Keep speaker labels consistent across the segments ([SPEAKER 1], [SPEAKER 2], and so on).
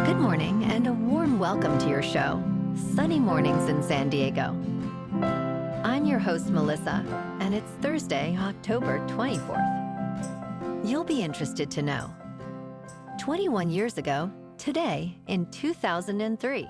[SPEAKER 1] Good morning and a warm welcome to your show, Sunny Mornings in San Diego. I'm your host, Melissa, and it's Thursday, October 24th. You'll be interested to know. 21 years ago, today in 2003,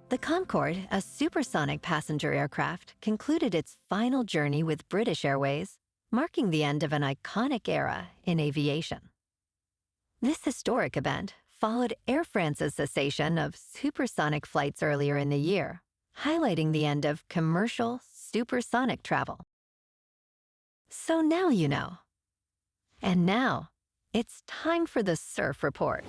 [SPEAKER 1] the Concorde, a supersonic passenger aircraft, concluded its final journey with British Airways, marking the end of an iconic era in aviation. This historic event followed Air France's cessation of supersonic flights earlier in the year, highlighting the end of commercial supersonic travel. So now you know. And now, it's time for the Surf Report.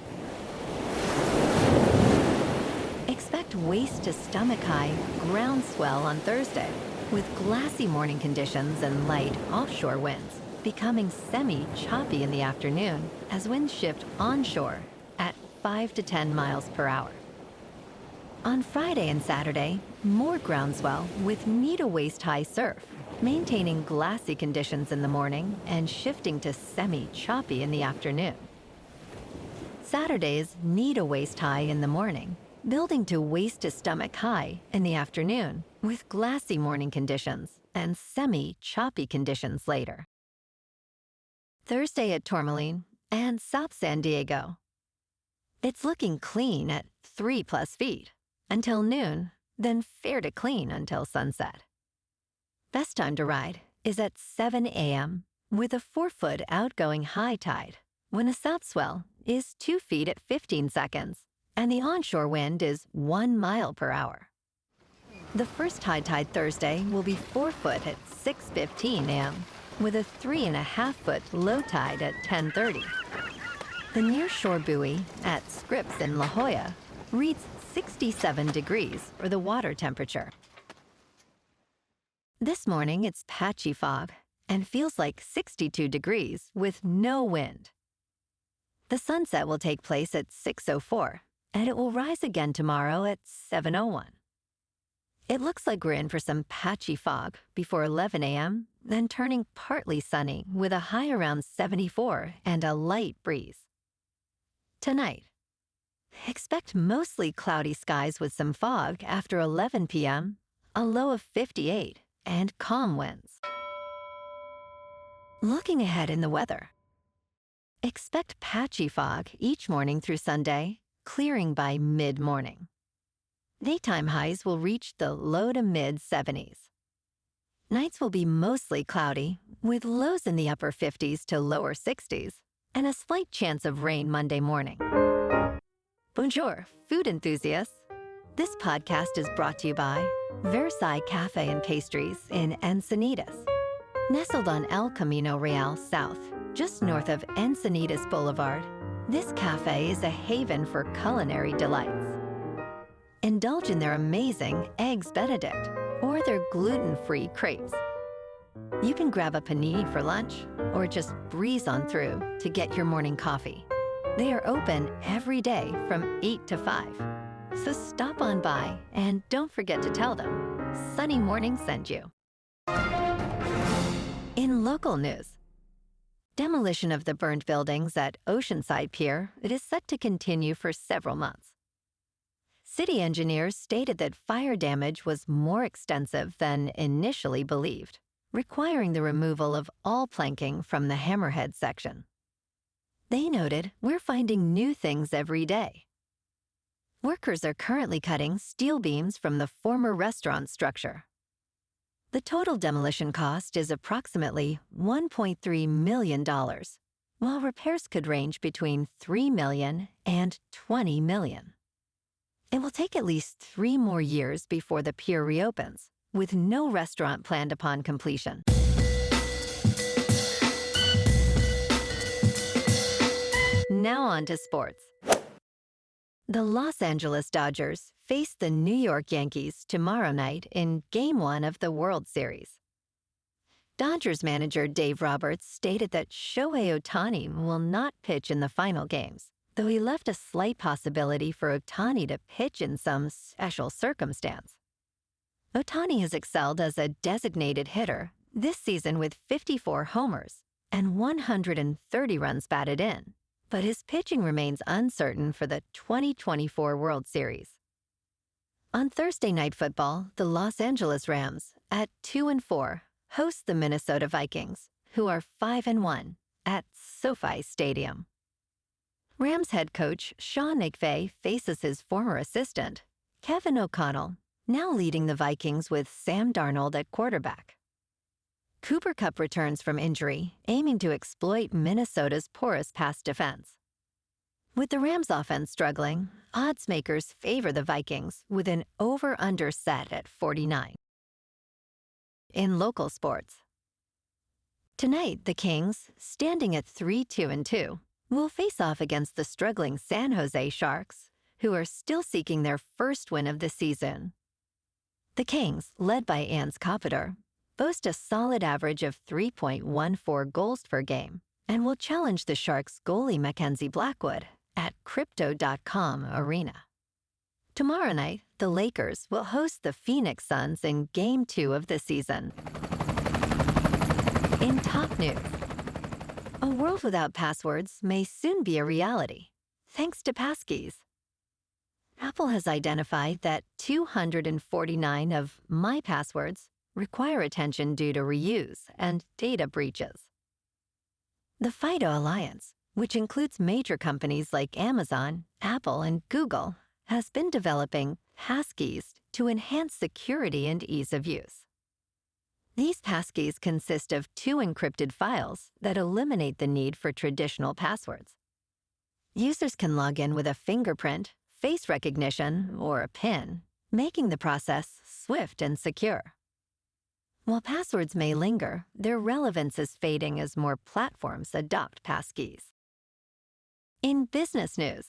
[SPEAKER 1] Expect waist-to-stomach high groundswell on Thursday, with glassy morning conditions and light offshore winds, becoming semi-choppy in the afternoon as winds shift onshore at 5 to 10 miles per hour. On Friday and Saturday, more groundswell with knee-to-waist-high surf, maintaining glassy conditions in the morning and shifting to semi-choppy in the afternoon. Saturday's knee-to-waist-high in the morning, building to waist-to-stomach high in the afternoon, with glassy morning conditions and semi-choppy conditions later. Thursday at Tourmaline and South San Diego. It's looking clean at 3+ feet until noon, then fair to clean until sunset. Best time to ride is at 7 a.m. with a 4-foot outgoing high tide, when a south swell is 2 feet at 15 seconds and the onshore wind is 1 mile per hour. The first high tide Thursday will be 4 foot at 6:15 a.m. with a 3.5-foot low tide at 10:30. The nearshore buoy at Scripps in La Jolla reads 67 degrees for the water temperature. This morning it's patchy fog and feels like 62 degrees with no wind. The sunset will take place at 6:04 and it will rise again tomorrow at 7:01. It looks like we're in for some patchy fog before 11 a.m., then turning partly sunny with a high around 74 and a light breeze. Tonight, expect mostly cloudy skies with some fog after 11 p.m., a low of 58, and calm winds. Looking ahead in the weather, expect patchy fog each morning through Sunday, clearing by mid-morning. Daytime highs will reach the low to mid-70s. Nights will be mostly cloudy, with lows in the upper 50s to lower 60s, and a slight chance of rain Monday morning. Bonjour, food enthusiasts. This podcast is brought to you by Versailles Cafe and Pastries in Encinitas. Nestled on El Camino Real South, just north of Encinitas Boulevard, this cafe is a haven for culinary delights. Indulge in their amazing Eggs Benedict or their gluten-free crepes. You can grab a panini for lunch or just breeze on through to get your morning coffee. They are open every day from 8 to 5. So stop on by and don't forget to tell them Sunny Morning sent you. In local news, demolition of the burned buildings at Oceanside Pier, it is set to continue for several months. City engineers stated that fire damage was more extensive than initially believed, requiring the removal of all planking from the hammerhead section. They noted, "We're finding new things every day." Workers are currently cutting steel beams from the former restaurant structure. The total demolition cost is approximately $1.3 million, while repairs could range between $3 million and $20 million. It will take at least 3 more years before the pier reopens, with no restaurant planned upon completion. Now on to sports. The Los Angeles Dodgers face the New York Yankees tomorrow night in Game 1 of the World Series. Dodgers manager Dave Roberts stated that Shohei Ohtani will not pitch in the final games, though he left a slight possibility for Ohtani to pitch in some special circumstance. Ohtani has excelled as a designated hitter this season with 54 homers and 130 runs batted in, but his pitching remains uncertain for the 2024 World Series. On Thursday Night Football, the Los Angeles Rams, at 2-4, host the Minnesota Vikings, who are 5-1, at SoFi Stadium. Rams head coach Sean McVay faces his former assistant, Kevin O'Connell, now leading the Vikings with Sam Darnold at quarterback. Cooper Kupp returns from injury, aiming to exploit Minnesota's porous pass defense. With the Rams' offense struggling, odds makers favor the Vikings with an over-under set at 49. In local sports, tonight the Kings, standing at 3-2-2, will face off against the struggling San Jose Sharks, who are still seeking their first win of the season. The Kings, led by Ernst Kopitar, boast a solid average of 3.14 goals per game and will challenge the Sharks' goalie Mackenzie Blackwood at Crypto.com Arena. Tomorrow night, the Lakers will host the Phoenix Suns in Game 2 of the season. In top news, a world without passwords may soon be a reality, thanks to Passkeys. Apple has identified that 249 of my passwords require attention due to reuse and data breaches. The FIDO Alliance, which includes major companies like Amazon, Apple, and Google, has been developing Passkeys to enhance security and ease of use. These passkeys consist of 2 encrypted files that eliminate the need for traditional passwords. Users can log in with a fingerprint, face recognition, or a PIN, making the process swift and secure. While passwords may linger, their relevance is fading as more platforms adopt passkeys. In business news,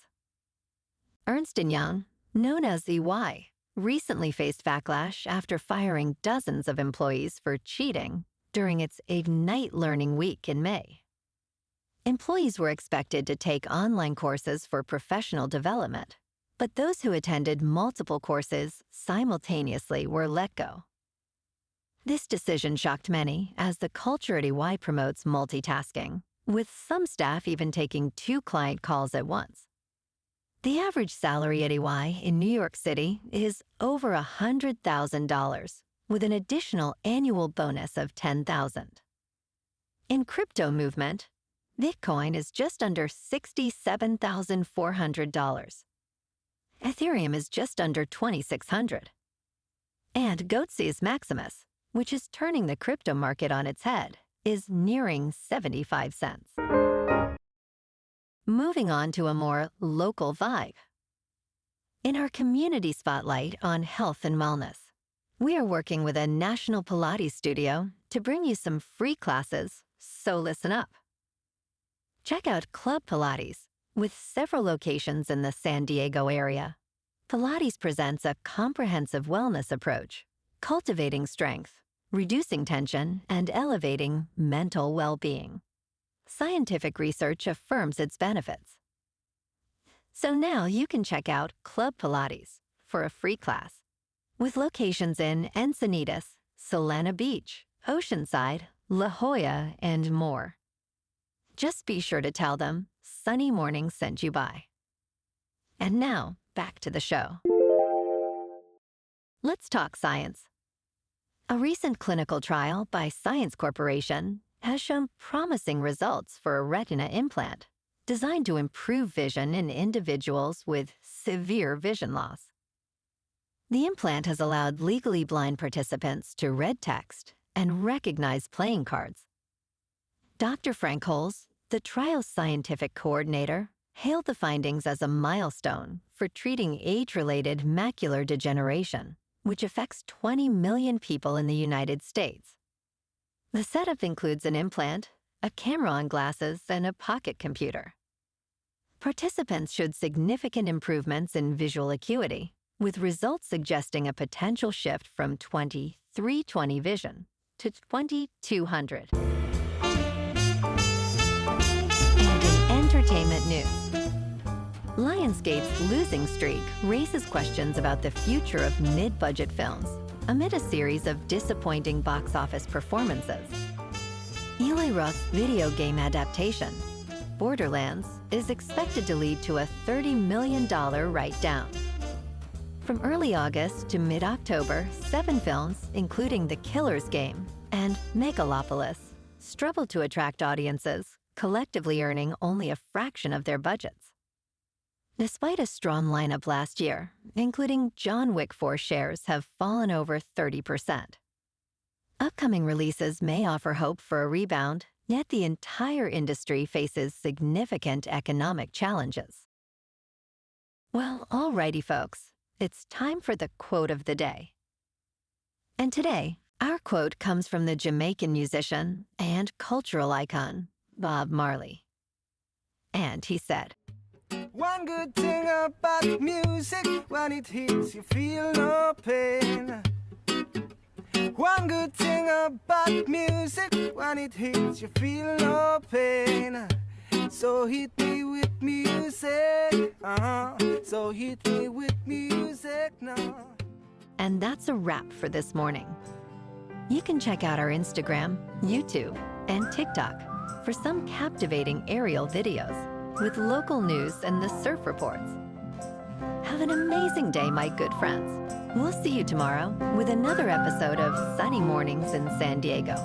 [SPEAKER 1] Ernst and Young, known as EY, recently faced backlash after firing dozens of employees for cheating during its Ignite Learning Week in May. Employees were expected to take online courses for professional development, but those who attended multiple courses simultaneously were let go. This decision shocked many, as the culture at EY promotes multitasking, with some staff even taking 2 client calls at once. The average salary at EY in New York City is over $100,000, with an additional annual bonus of $10,000. In crypto movement, Bitcoin is just under $67,400. Ethereum is just under $2,600. And Goatseus Maximus, which is turning the crypto market on its head, is nearing 75 cents. Moving on to a more local vibe. In our community spotlight on health and wellness, we are working with a national Pilates studio to bring you some free classes, so listen up. Check out Club Pilates, with several locations in the San Diego area. Pilates presents a comprehensive wellness approach, cultivating strength, reducing tension, and elevating mental well-being. Scientific research affirms its benefits. So now you can check out Club Pilates for a free class, with locations in Encinitas, Solana Beach, Oceanside, La Jolla, and more. Just be sure to tell them Sunny Morning sent you by. And now, back to the show. Let's talk science. A recent clinical trial by Science Corporation has shown promising results for a retina implant designed to improve vision in individuals with severe vision loss. The implant has allowed legally blind participants to read text and recognize playing cards. Dr. Frank Holes, the trial's scientific coordinator, hailed the findings as a milestone for treating age-related macular degeneration, which affects 20 million people in the United States. The setup includes an implant, a camera on glasses, and a pocket computer. Participants showed significant improvements in visual acuity, with results suggesting a potential shift from 20/320 vision to 20/200. And in entertainment news, Lionsgate's losing streak raises questions about the future of mid-budget films amid a series of disappointing box office performances. Eli Roth's video game adaptation, Borderlands is expected to lead to a $30 million write-down. From early August to mid-October, 7 films, including The Killer's Game and Megalopolis, struggled to attract audiences, collectively earning only a fraction of their budgets. Despite a strong lineup last year, including John Wick 4 shares have fallen over 30%. Upcoming releases may offer hope for a rebound, yet the entire industry faces significant economic challenges. Well, alrighty folks, it's time for the quote of the day. And today, our quote comes from the Jamaican musician and cultural icon, Bob Marley. And he said,
[SPEAKER 2] "One good thing about music, when it hits you feel no pain. One good thing about music, when it hits you feel no pain. So hit me with music, so hit me with music now."
[SPEAKER 1] And that's a wrap for this morning. You can check out our Instagram, YouTube, and TikTok for some captivating aerial videos with local news and the surf reports. Have an amazing day, my good friends. We'll see you tomorrow with another episode of Sunny Mornings in San Diego.